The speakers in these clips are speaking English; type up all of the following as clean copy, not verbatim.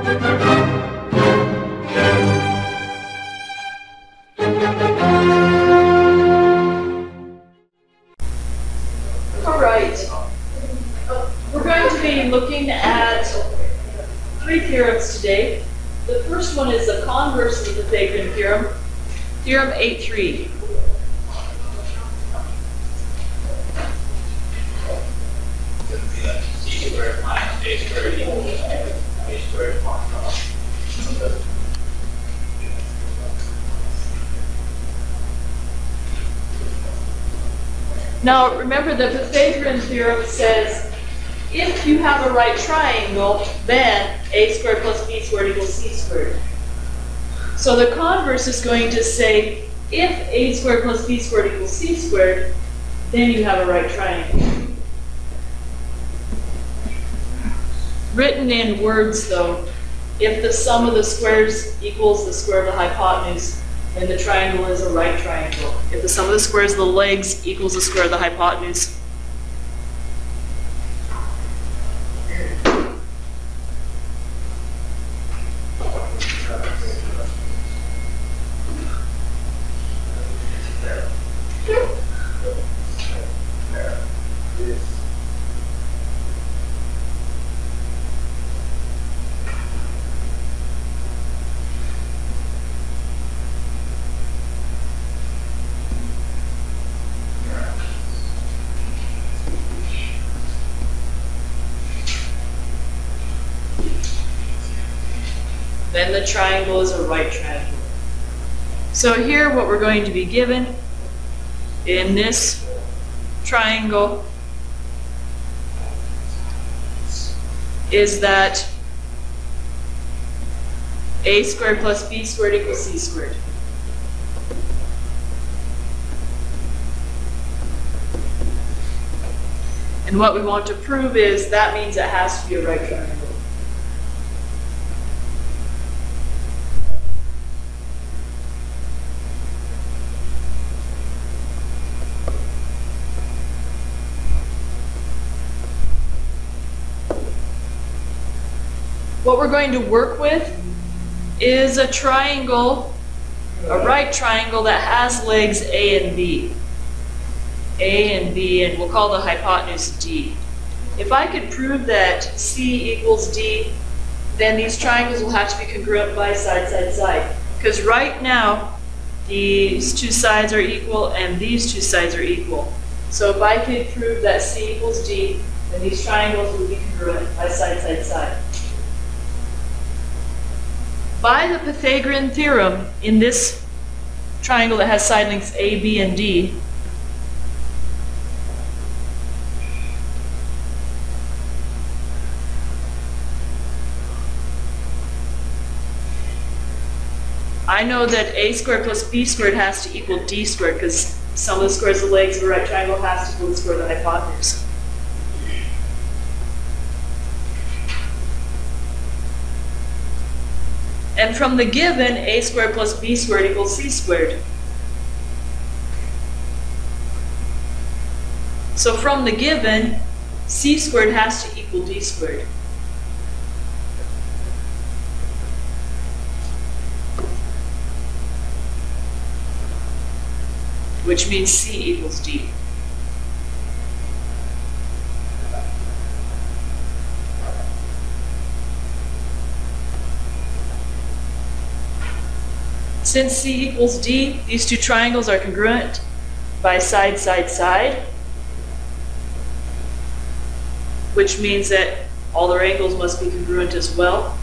All right. We're going to be looking at three theorems today. The first one is the converse of the Pythagorean theorem, Theorem 8.3. C squared minus A squared equals A squared plus. Now remember, the Pythagorean theorem says if you have a right triangle, then A squared plus B squared equals C squared. So the converse is going to say if A squared plus B squared equals C squared, then you have a right triangle. Written in words though, if the sum of the squares equals the square of the hypotenuse, then the triangle is a right triangle. If the sum of the squares of the legs equals the square of the hypotenuse, then the triangle is a right triangle. So here what we're going to be given in this triangle is that A squared plus B squared equals C squared. And what we want to prove is that means it has to be a right triangle. What we're going to work with is a triangle, a right triangle that has legs A and B. A and B, and we'll call the hypotenuse D. If I could prove that C equals D, then these triangles will have to be congruent by side, side, side. Because right now, these two sides are equal and these two sides are equal. So if I could prove that C equals D, then these triangles will be congruent by side, side, side. By the Pythagorean theorem, in this triangle that has side lengths A, B, and D, I know that A squared plus B squared has to equal D squared because sum of the squares of the legs of a right triangle has to equal the square of the hypotenuse. And from the given, A squared plus B squared equals C squared. So from the given, C squared has to equal D squared. Which means C equals D. Since C equals D, these two triangles are congruent by side, side, side, which means that all their angles must be congruent as well.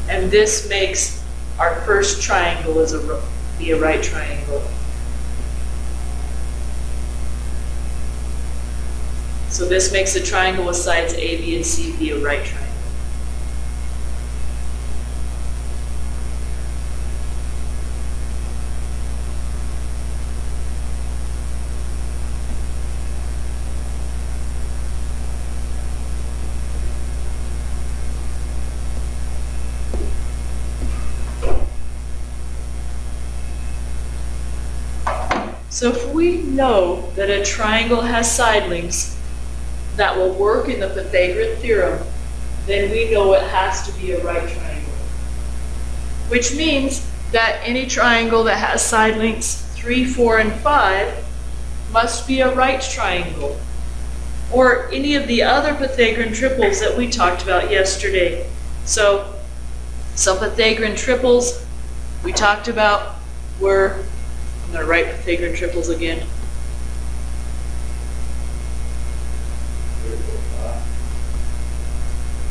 And this makes our first triangle be a right triangle. So this makes the triangle with sides A, B, and C be a right triangle. So if we know that a triangle has side lengths that will work in the Pythagorean theorem, then we know it has to be a right triangle. Which means that any triangle that has side lengths 3, 4, and 5 must be a right triangle. Or any of the other Pythagorean triples that we talked about yesterday. So some Pythagorean triples we talked about were, I'm going to write Pythagorean triples again.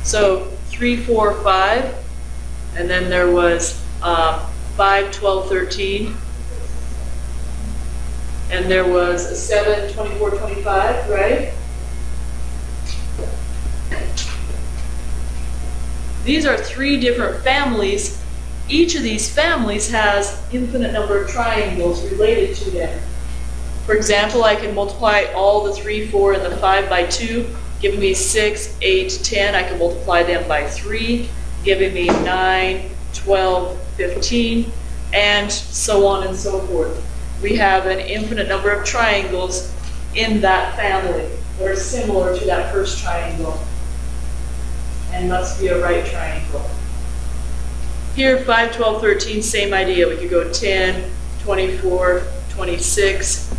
So 3, 4, 5, and then there was 5, 12, 13, and there was a 7, 24, 25, right? These are 3 different families. Each of these families has infinite number of triangles related to them. For example, I can multiply all the 3, 4, and the 5 by 2, giving me 6, 8, 10. I can multiply them by 3, giving me 9, 12, 15, and so on and so forth. We have an infinite number of triangles in that family that are similar to that first triangle and must be a right triangle. Here, 5, 12, 13, same idea. We could go 10, 24, 26,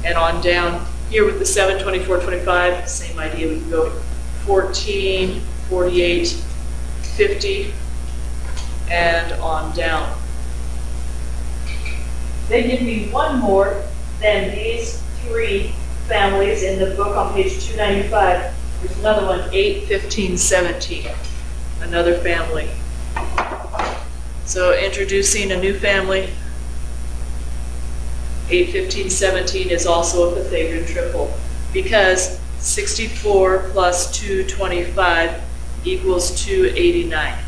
and on down. Here with the 7, 24, 25, same idea. We could go 14, 48, 50, and on down. They give me one more than these 3 families in the book on page 295. There's another one, 8, 15, 17, another family. So introducing a new family, 8, 15, 17 is also a Pythagorean triple because 64 plus 225 equals 289.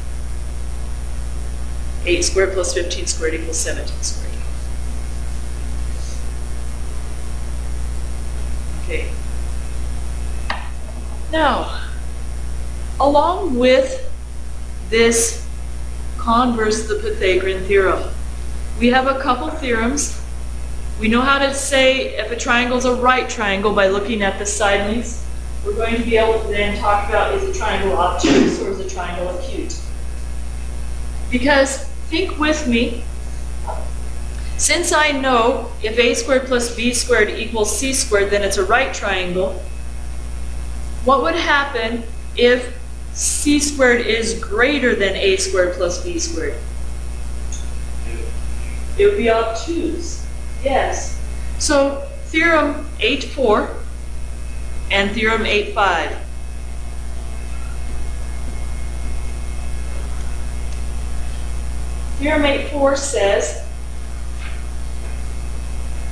8 squared plus 15 squared equals 17 squared. Okay. Now, along with this Converse, the Pythagorean theorem, we have a couple theorems. We know how to say if a triangle is a right triangle by looking at the side lengths. We're going to be able to then talk about, is a triangle obtuse or is a triangle acute? Because think with me, since I know if a squared plus b squared equals c squared, then it's a right triangle. What would happen if c squared is greater than a squared plus b squared? It would be obtuse. Yes. So theorem 8.4 and theorem 8.5. Theorem 8.4 says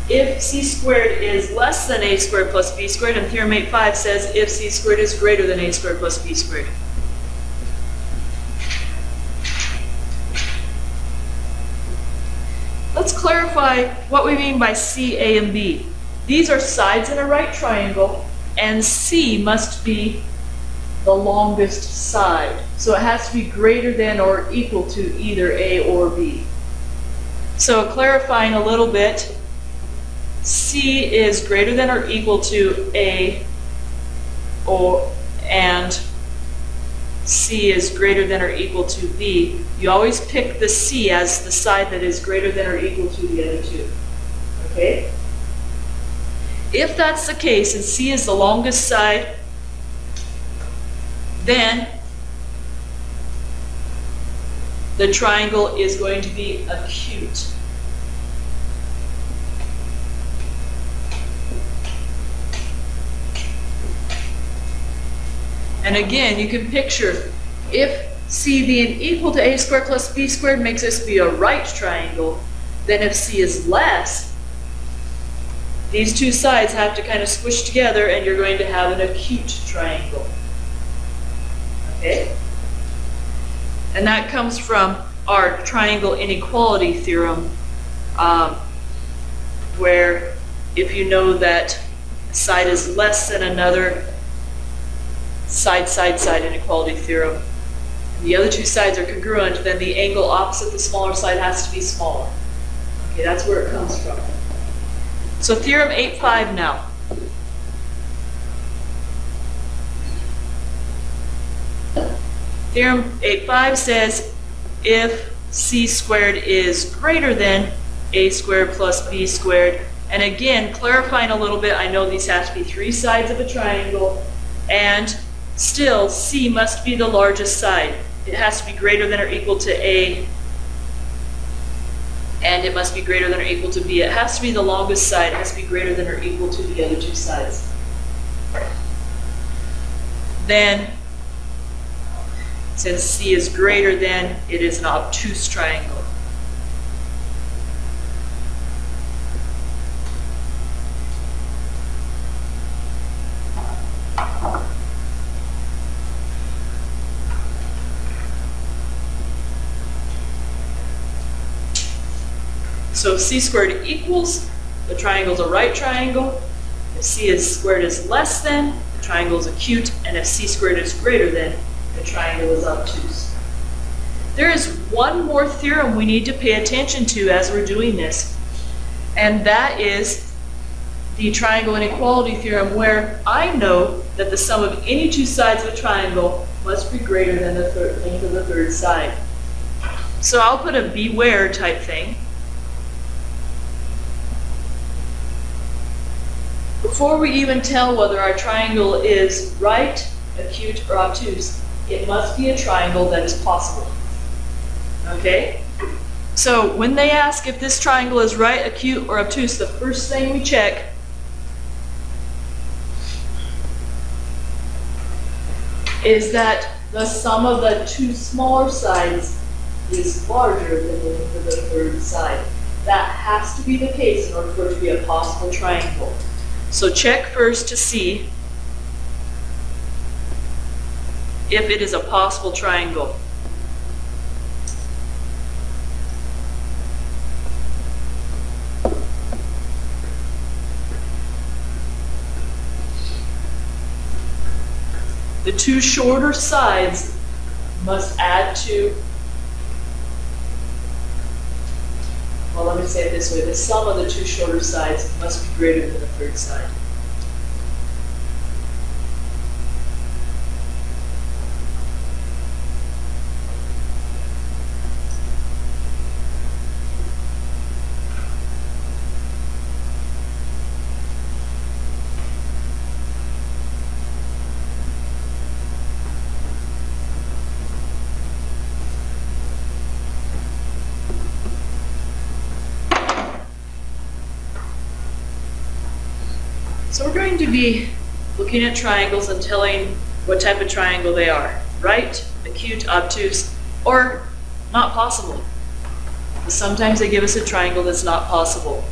if c squared is less than a squared plus b squared, and theorem 8.5 says if c squared is greater than a squared plus b squared. Let's clarify what we mean by C, A, and B. These are sides in a right triangle, and C must be the longest side. So it has to be greater than or equal to either A or B. So clarifying a little bit, C is greater than or equal to A, and C is greater than or equal to B. You always pick the C as the side that is greater than or equal to the other two. Okay? If that's the case, and C is the longest side, then the triangle is going to be acute. And again, you can picture if C being equal to a squared plus b squared makes this be a right triangle, then if C is less, these two sides have to kind of squish together and you're going to have an acute triangle. Okay? And that comes from our triangle inequality theorem, where if you know that a side is less than another, side inequality theorem, and the other two sides are congruent, then the angle opposite the smaller side has to be smaller. Okay, that's where it comes from. So Theorem 8.5 now. Theorem 8.5 says if c squared is greater than a squared plus b squared, and again, clarifying a little bit, I know these have to be three sides of a triangle, and still c must be the largest side. It has to be greater than or equal to a, and it must be greater than or equal to b. It has to be the longest side. It has to be greater than or equal to the other two sides. Then, since c is greater than, it is an obtuse triangle. So if c squared equals, the triangle is a right triangle. If c is squared is less than, the triangle is acute. And if c squared is greater than, the triangle is obtuse. There is one more theorem we need to pay attention to as we're doing this, and that is the triangle inequality theorem, where I know that the sum of any two sides of a triangle must be greater than the length of the third side. So I'll put a beware type thing. Before we even tell whether our triangle is right, acute, or obtuse, it must be a triangle that is possible. Okay? So when they ask if this triangle is right, acute, or obtuse, the first thing we check is that the sum of the two smaller sides is larger than the length of the third side. That has to be the case in order for it to be a possible triangle. So check first to see if it is a possible triangle. The two shorter sides must add to, well, let me say it this way, the sum of the two shorter sides must be greater than the third side. So we're going to be looking at triangles and telling what type of triangle they are. Right, acute, obtuse, or not possible. Sometimes they give us a triangle that's not possible.